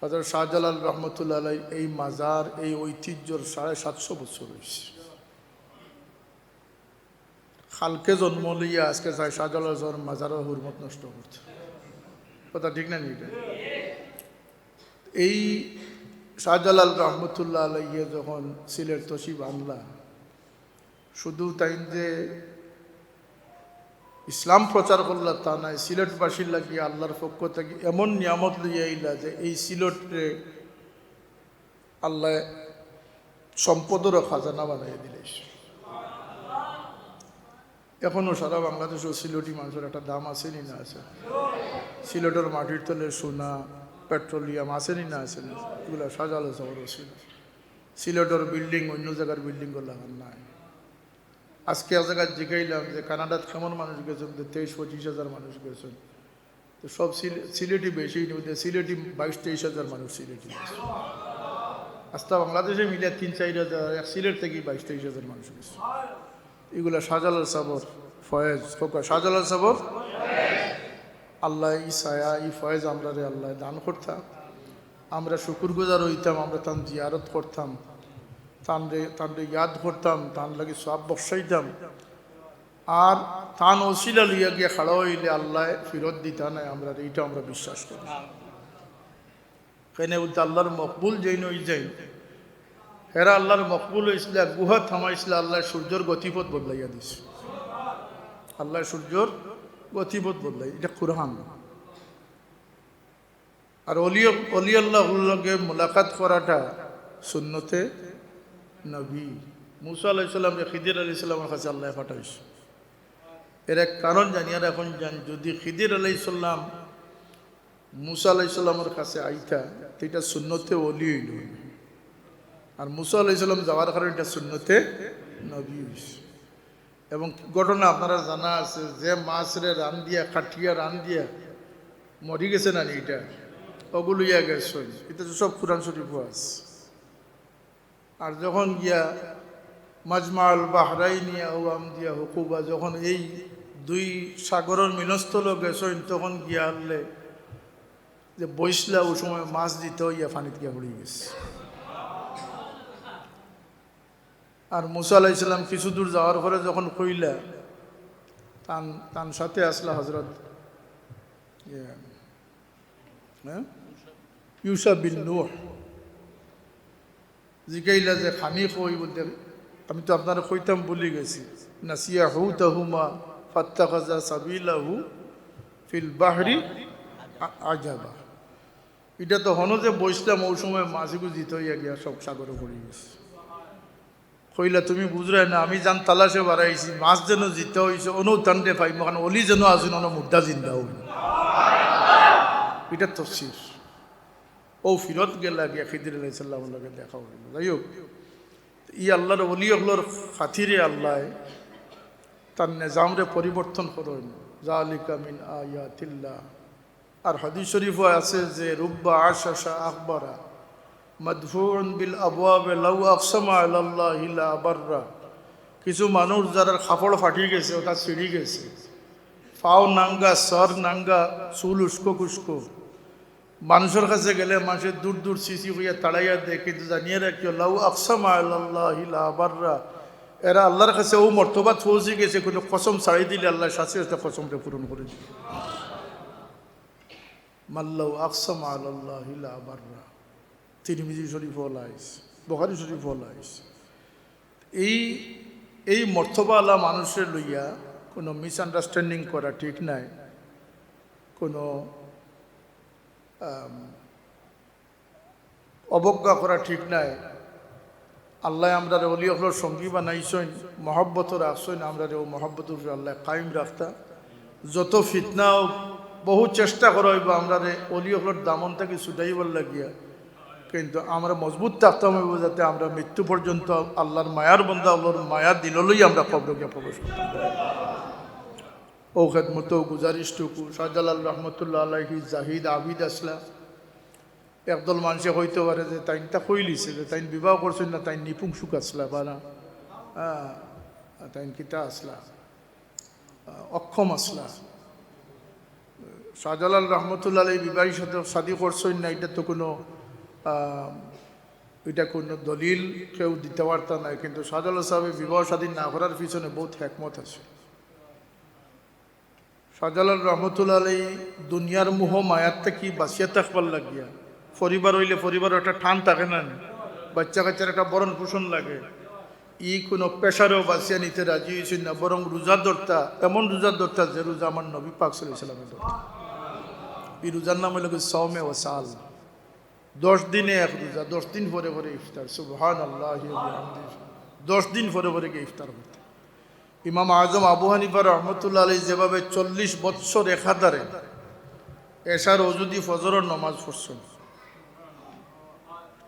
হযরত শাহজালাল রহমতুল্লাহ আলাই এই মাজার, এই ঐতিহ্যর 750 বছর হয়েছে। খালকে জন্ম লইয়া আজকে চাই শাহজালাল মাজারের হুরমত নষ্ট করছে, কথা ঠিক না? এটা এই শাহজালাল রহমতুল্লাহ আলাইয়ে যখন সিলেট তশিফ আনলা, শুধু তাই যে ইসলাম প্রচার করলা তা নাই, সিলেটবাসীর লাগিয়ে আল্লাহর পক্ষ থেকে এমন নিয়ামত লইয়া আইলা যে এই সিলেটে আল্লাহ সম্পদেরও খাজানা বানাই দিলে। এখনো সারা বাংলাদেশও সিলেটি মানুষের একটা দাম আছে নি না আছে? সিলেটের মাটির তলে সোনা, পেট্রোলিয়াম আছে নি না আছে? না, এগুলো শাহজালাল শহরও ছিল। সিলেটের বিল্ডিং অন্য জায়গার বিল্ডিং লাগান নাই। আজকে এক জায়গায় জিগাইলাম যে কানাডাত কেমন মানুষ গেছেন, 23-25 হাজার মানুষ গেছেন। তো সব সিলেটি বেশি নিয়ে সিলেটি 22-23 হাজার মানুষ সিলেটি গেছে। আস্তা বাংলাদেশে মিলে 3-4 হাজার, এক সিলেট থেকে 22-23 হাজার মানুষ গেছে। এগুলা শাহজালাল সাবর ফয়েজ, শাহজালাল সাবর আল্লাহ ই ছায়া ই ফয়েজ আমরা রে আল্লাহ দান করতাম। আমরা শুকুরগুজার হইতাম, আমরা তান জিয়ারত করতাম, তানরে ইয়াদ করতাম, তান লাগে সব বসাইতাম। আর তান ওসিলা লইয়া গিয়ে খাড়া হইলে আল্লাহ ফিরত দিতা নাই আমরা, এইটা আমরা বিশ্বাস করি। কেন বলতে আল্লাহর মকবুল যেই নই যাই, হেরা আল্লাহর মকবুল হয়েছিল, গুহা থামাইছিল, আল্লাহ সূর্যর গতিপথ বদলাইয়া দিছে। আল্লাহ সূর্যর গতিপথ বদলাই, এটা কুরআন। আর অলি আল্লাহকে মোলাকাত করাটা সুন্নতে নবী। মুসা আলাইহিস সালামকে খিদির আলাইহিস সালামের কাছে আল্লাহ পাঠাইছে। এর এক কারণ জানি, আর এখন জানি, যদি খিদির আলাইহিস সালাম মুসা আলাইহিস সালামের কাছে আইতা তো এটা সুন্নতে ওলি হইল, আর মুসা আলাইহিস সালাম যাওয়ার কারণে এটা সুন্নতে নবী হইছে। এবং ঘটনা আপনারা জানা আছে যে মাছরে রান দিয়া, কাঠিয়া রান দিয়া মরি গেছে না, এটা ওগুলো ইয়া গেছেন, এটা তো সব কোরআন শরীফও আছে। আর যখন গিয়া মাজমাল বাহরাইনিয়া ও আমদিয়া হুকুবা, যখন এই দুই সাগরের মিলস্থল গেছেন, তখন গিয়া আনলে যে বইসলা ওই সময় মাছ দিতে ইয়া ফানিত গিয়া পড়ে গেছে। আর মুসা আলাইহিস সালাম কিছু দূর যাওয়ার পরে যখন কইলা, তান সাথে আসলা হজরত ইউসা বিন নূহ, জিগাইলা যে খানি কই বলতে, আমি তো আপনারা কইতাম বলি গেছি, নাসিয়া হুতাহুমা ফাত্তাখাযা সাবিলাহু ফিল বাহরি আজাবা। এটা তো হনো যে বইসলাম ওই সময় মাছগুলো দিতে হইয়া গিয়া সব সাগরে পড়ে গেছে। কইলা তুমি বুঝরাই না, আমি যান তালাশে বাড়াইছি, মাছ যেন জিতে হয়েছে অনুতান্ডে পাই, মহান অলি যেন আসুন অন মুদ্রা জিন্দা হইল। এটা তফসির। ও ফিরত গেলা গিয়া খিদির আলাইহিস সালামের লগে দেখা হইল। যাই হোক, ই আল্লাহর অলি হলোর খাতিরে আল্লাহ তার নিজামরে পরিবর্তন করেন। যালিকা মিন আয়াতিল্লাহ। আর হাদিস শরীফও আছে যে রুব্বা আশাশা আখবারা মাদফুউন বিল আবওয়াবে লাউ আকসামা আলাল্লাহি লা আবাররা। কিছু মানুষ যারা খাপড় ফাটি গেছে, ওটা ছিঁড়ি গেছে, ফাও নাঙ্গা, সর নাঙ্গা, চুল উস্কো কুস্কো, মানুষের কাছে গেলে মানুষের দূর দূর সিসি হইয়া তাড়াইয়া দেয়, কিন্তু জানিয়ে রাখিও লাউ আকসামা আলাল্লাহি লা আবাররা, এরা আল্লাহর কাছে ও মর্তবাত পৌঁছে গেছে, কোনো কসম ছাড়িয়ে দিলে আল্লাহ সাথে সাথে কসমটা পূরণ করে দিবে। মাল্লাউ আকসামা আলাল্লাহি লা আবাররা। তিরমিজি শরীফ ওলাইস, বুখারী শরীফ ওলাইস। এই মর্তবা আলা মানুষের লইয়া কোনো মিসআন্ডারস্ট্যান্ডিং করা ঠিক নাই, কোনো অবজ্ঞা করা ঠিক নাই। আল্লাহ আমরা অলি হলোর সঙ্গী বানাইছেন, মহব্বত রাখছেন, আমরা ও মহব্বত আল্লাহ কায়েম রাখতা। যত ফিতনাও বহু চেষ্টা করা হইব আমরা অলি হলোর দামন থেকে ছুটাইবার লাগিয়া, কিন্তু আমরা মজবুত থাকতাম হইব যাতে আমরা মৃত্যু পর্যন্ত আল্লাহর মায়ার বন্ধা, আল্লাহর মায়ার দিলই আমরা কবরকে প্রবেশ করতাম। ও খেদমত গুজারিশটুকু শাহজালাল রহমতুল্লাহ আলাইহি জাহিদ আবিদ আসলা। একদল মানুষে হইতে পারে যে তাইনটা কইলিছে যে তাইন বিবাহ করছেন না, তাইন নিপুংসুক আসলা বা না, তাইন কিতা আসলা, অক্ষম আসলা। শাহজালাল রহমতুল্লাহ আলাইহি বিবাহী সাথে শাদী করছেন না, এটা তো কোনো দলিল কেউ দিতে পারত না। কিন্তু শাহজালাল সাহেবের বিবাহ শাদী না করার পিছনে বহুত হিকমত আছে। শাহজালাল রহমতুল্লাহ আলাইহি দুনিয়ার মোহ মায়ার থেকে বাঁচিয়ে থাকবার লাগিয়া, পরিবার হইলে পরিবার একটা টান থাকে না, বাচ্চা কাচ্চার একটা বরণ পোষণ লাগে, কোনো পেশারেও বাঁচিয়ে নিতে রাজি হয়েছেন না, বরং রোজা ধরতা, এমন রোজা ধরতা যে রোজা আমার নবী পাক সাল্লাল্লাহু আলাইহি ওয়াসাল্লামের ধরতা। এই রোজার নাম হলো সাওমে ওয়াসাল। 10 দিনে এক রোজা, 10 দিন পরে পরে ইফতার। সুবহানাল্লাহি ওয়া বিহামদিহি। 10 দিন পরে পরে গিয়ে ইফতার হতো। ইমাম আজম আবু হানিফা রহমতুল্লাহ আলাইহি যেভাবে 40 বৎসর একাধারে এশার ওজুদি ফজরের নামাজ পড়ছেন,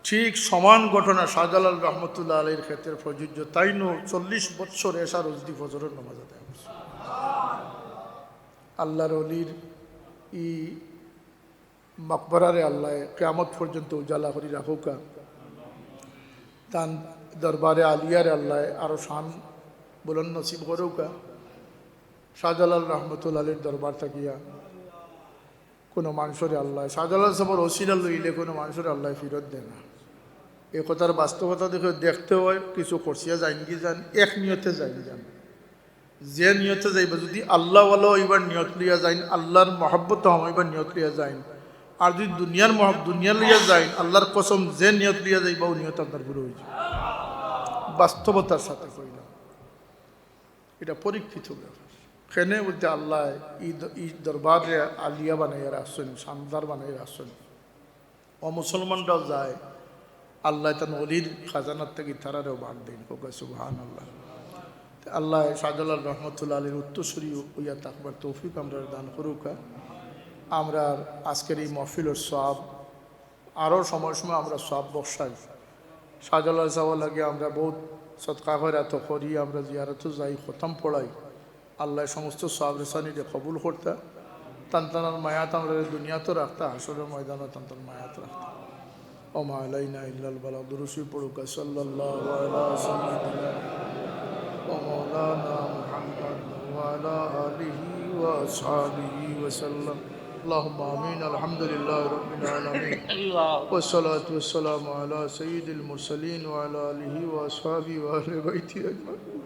ঠিক সমান ঘটনা শাহজালাল রহমতুল্লাহ আলাইহির ক্ষেত্রে প্রযোজ্য। তাইনও 40 বৎসর এশার ওজুদি ফজরের নামাজ আদায় করছে। আল্লাহর ওলির ই মকবরারে আল্লাহ কিয়ামত পর্যন্ত উজালা করি রাখুকা, তান দরবারে আলিয়ারে আল্লাহ আরো শান বুলন্দ নসিব করুকা। শাহজালাল রহমতুল্লাহ আলাইহির দরবার থাকিয়া কোনো মানুষের আল্লাহ, শাহজালাল সাহেবের ওসিলা লইলে কোনো মানুষের আল্লাহ ফিরত দেয় না। এ কথার বাস্তবতা দেখতে হয়, কিছু করছিয়া যাইন কি যান, এক নিয়তে যাইন যান, যে নিয়তে যাইবা, যদি আল্লাহ এবার নিয়ত লিয়া যাইন, আল্লাহর মহব্বত হইবার নিয়ত লিয়া যাইন, আর যদি দুনিয়া লিয়া যাইন, আল্লাহর কসম যে নিয়ত লিয়া যাইবা ও নিয়ত আপনার পুরো হয়েছে। বাস্তবতার সাথে কইলাম, এটা পরীক্ষিত ব্যাপার। খেনে বলতে আল্লাহ ই দরবারে আলিয়া বানাইয়া রাখছেন, শানদার বানাইয়া রাখছেন। অমুসলমানরাও যায়, আল্লাহ তার অলির খাজানার থেকে তারারেও ভাগ দেন। সুবহানাল্লাহ। আল্লাহ শাহজালাল রহমতুল্লাহ আলীর উত্তরসূরি হইয়া থাকবার তৌফিক আমরা দান করুকা। আমরা আজকের এই মহফিলের সওয়াব আরও সময় আমরা সওয়াব বসাই। শাহজালাল সাহেব লাগে আমরা বহুত সদকা খয়রাত করি, আমরা জিয়ারতও যাই, খতম পড়াই। আল্লাহ সমস্ত সওয়াব রেসানিরে কবুল করতা। তান্তানার মায়াত আমরা দুনিয়া তো রাখতা হাসরের ময়দানও তান্তার মায়াত রাখতা ওমা আলাইনা ইল্লাল বালাগ দুরুশি পড়ুকা সাল্লাল্লাহু আলা সাইয়্যিদিনা ওয়া মাওলানা মুহাম্মদ ওয়া আলা আলিহি ওয়া আসহাবিহি ওয়া সাল্লাম اللهم آمين الحمد لله رب العالمين والصلاة والسلام على سيد المرسلين وعلى آله وأصحابه وأهل بيته أجمعين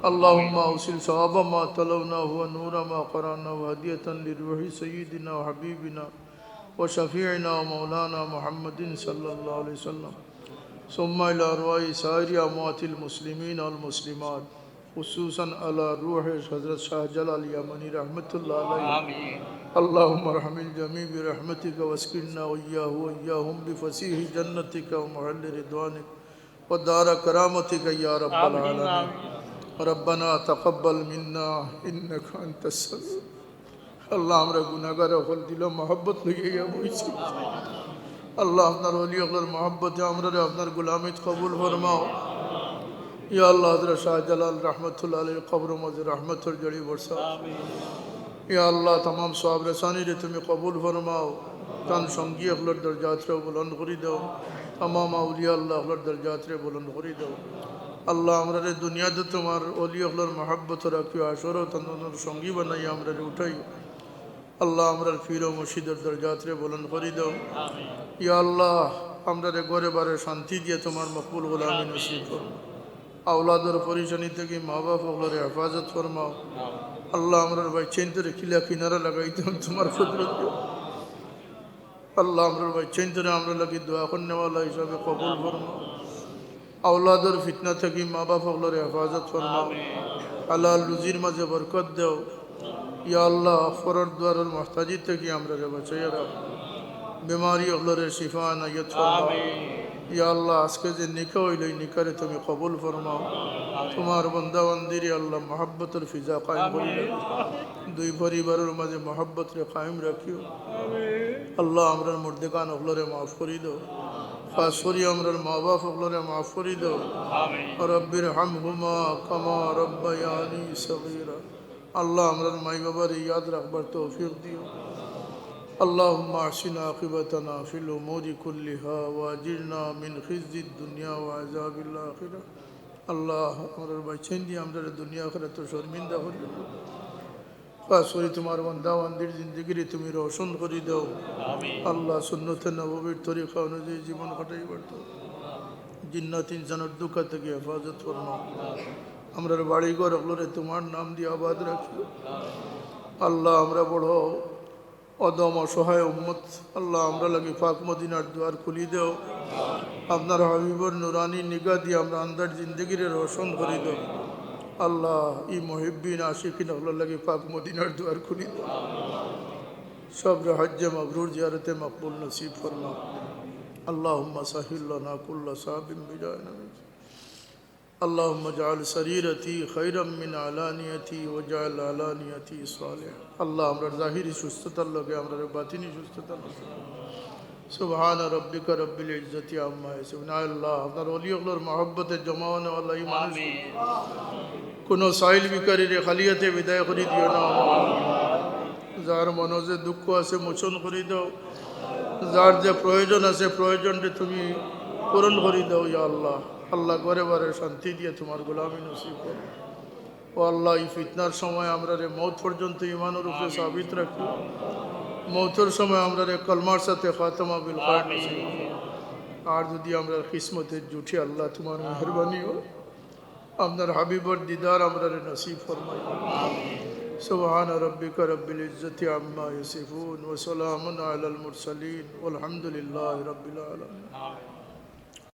اللهم أوصل ثواب ما تلوناه ونور ما قرأناه وهدية لروح سيدنا وحبيبنا وشفيعنا ومولانا محمد صلى الله عليه وسلم ثم إلى أرواح سائر أموات المسلمين والمسلمات خصوصا على روح حضرت شاہ جلال یمنی رحمت اللہ علیہ آمين اللهم ارحم الجميع برحمتك واسكننا وإياه وإياهم بفسيح جنتك ومحل رضوانك ودار كرامتك يا رب العالمين ربنا تقبل منا إنك أنت السميع আল্লাহ আমরা গুনাহগার হল দিল মহব্বত লইয়া বইছি আল্লাহ আপনার ওলি আল্লাহর মহব্বতে আমরা আপনার গোলামিত কবুল ফরমাও ইয়া আল্লাহ হযরত শাহজালাল রহমতুল্লাহ আলাইহির কবর মধ্যে রহমতের জড়ি বর্ষাও ইয়া আল্লাহ तमाम সওয়াব রসানিরে তুমি কবুল ফরমাও তান সঙ্গী আল্লাহর দরজাতরে বুলন্দ করে দাও तमाम আউলিয়া আল্লাহ আল্লাহর দরজাতরে বুলন্দ করে দাও আল্লাহ আমরা দুনিয়াতে তোমার ওলি আল্লাহর মহব্বত রাখিও আসরও তার সঙ্গী বানাই আমরা উঠাই আল্লাহ আমরা পীর ও মুর্শিদের দরজাতরে বুলন্দ করে দাও ইয়া আল্লাহ আমরা ঘরে বারে শান্তি দিয়ে তোমার মকবুল গোলামি নসিব করো আওলাদের পরিশানি থেকে মা বাপ ওগুলোর হেফাজত ফরমাও আল্লাহ আমরা ভাই চেন্তরে কিলা কিনারা লাগাইতাম তোমার কুদরত দিও আল্লাহ আমরা ভাই চেন্তরে আমরা লাগি দোয়া করনেওয়ালা হিসাবে কবুল ফরমাও আওলাদের ফিতনা থেকে মা বাপ ওগুলোর হেফাজত ফরমাও হালাল রুজির মাঝে বরকত দেও ইয়া আল্লাহ ফরর দুয়ারের মুহতাজি থেকে আমরা বাঁচাইয়া রাখো বিমারি ওগুলোর শিফা নাইয়ত ফরমাও ইয়া আল্লাহ আজকে যে নিকা হইল এই নিকারে তুমি কবুল ফরমাও তোমার বন্দা বন্দিরে আল্লাহ মহব্বতের ফিজা কায়েম করি দুই পরিবারের মাঝে মহব্বতরে কায়েম রাখিও আল্লাহ আমরার মুর্দেকান ওগুলোরে মাফ করি দাও খাস করি আমরার মা বাপ ওগুলোরে মাফ করি দাও রব্বির হামহুমা কামা রব্বায়ানি সগীরা আল্লাহ আমরার মাই বাবার ইয়াদ রাখবার তৌফিক দিও اللهم احسن عاقبتنا في الامور كلها واجرنا من خزي الدنيا وعذاب الاخره আল্লাহ আমাদের বাইছেন দিয়ে আমরা দুনিয়া আখিরাত শর্মিন্দা করি খাস করে তোমার বান্দা বান্দির জিন্দেগিরে তুমি রোশন করে দাও আল্লাহ সুন্নতে নববীর তরিকা অনুযায়ী জীবন কাটাইবার দাও জিন্নাত ইনসানের দুঃখ থেকে হেফাজত ফরমাও আমরা বাড়িঘর ওগুলোরে তোমার নাম দিয়ে আবাদ রাখি আল্লাহ আমরা বড় অদম অসহায় উম্মত আল্লাহ আমরা লাগি পাক মদিনার দুয়ার খুলি দেও আপনার হাবিবর নুরানি নিগাহ দিয়ে আমরা আন্দার জিন্দগিরে রোশন করে দেও আল্লাহ ই মুহিব্বিন আশিকিন আল্লাহ লাগি পাক মদিনার দুয়ার খুলি দেও সব হজ্জে মবরুর জিয়ারতে মকবুল নসিব ফরমাও আল্লাহুম্মা সাহিল লানা কুল্লা সাবিন বিজায় নবী اللهم اجعل سريرتي خيرا من علانيتي واجعل علانيتي صالحا الله امر ظاهري সুস্থতার লগে আমরার বাতিনি সুস্থতার লগে সুবহান রাব্বিকা রব্বিল ইজ্জতি আম্মা ইয়াসিফুন আল্লাহ আপনার ওলিগুলোর মহব্বতে জমাওয়ানে ওয়ালা ঈমান কোন সাইল বিকারীরে খালিয়াতে বিদায় করে দিও না যার মনে দুঃখ আছে মোচন করে দাও যার যে প্রয়োজন আছে প্রয়োজনটা তুমি পূরণ করে দাও ইয়া আল্লাহ আল্লাহ ঘরে বারে শান্তি দিয়ে তোমার গোলামি নসিব করো ও আল্লাহ এই ফিতনার সময় আমরা মৌত পর্যন্ত ইমানের উপরে সাবিত রাখি মৌতের সময় আমরা কলমার সাথে খাতমা বিল খায়র নসিব আর যদি আমরা কিসমতের জুটি আল্লাহ তোমার মেহরবানি হো আপনার হাবিবর দিদার আমরা নসিব ফরমাই সুবহান রাব্বিকা রব্বিল ইজ্জতি আম্মা ইয়াসিফুন ওয়া সালামুন আলাল মুরসালিন ওয়ালহামদুলিল্লাহি রাব্বিল আলামিন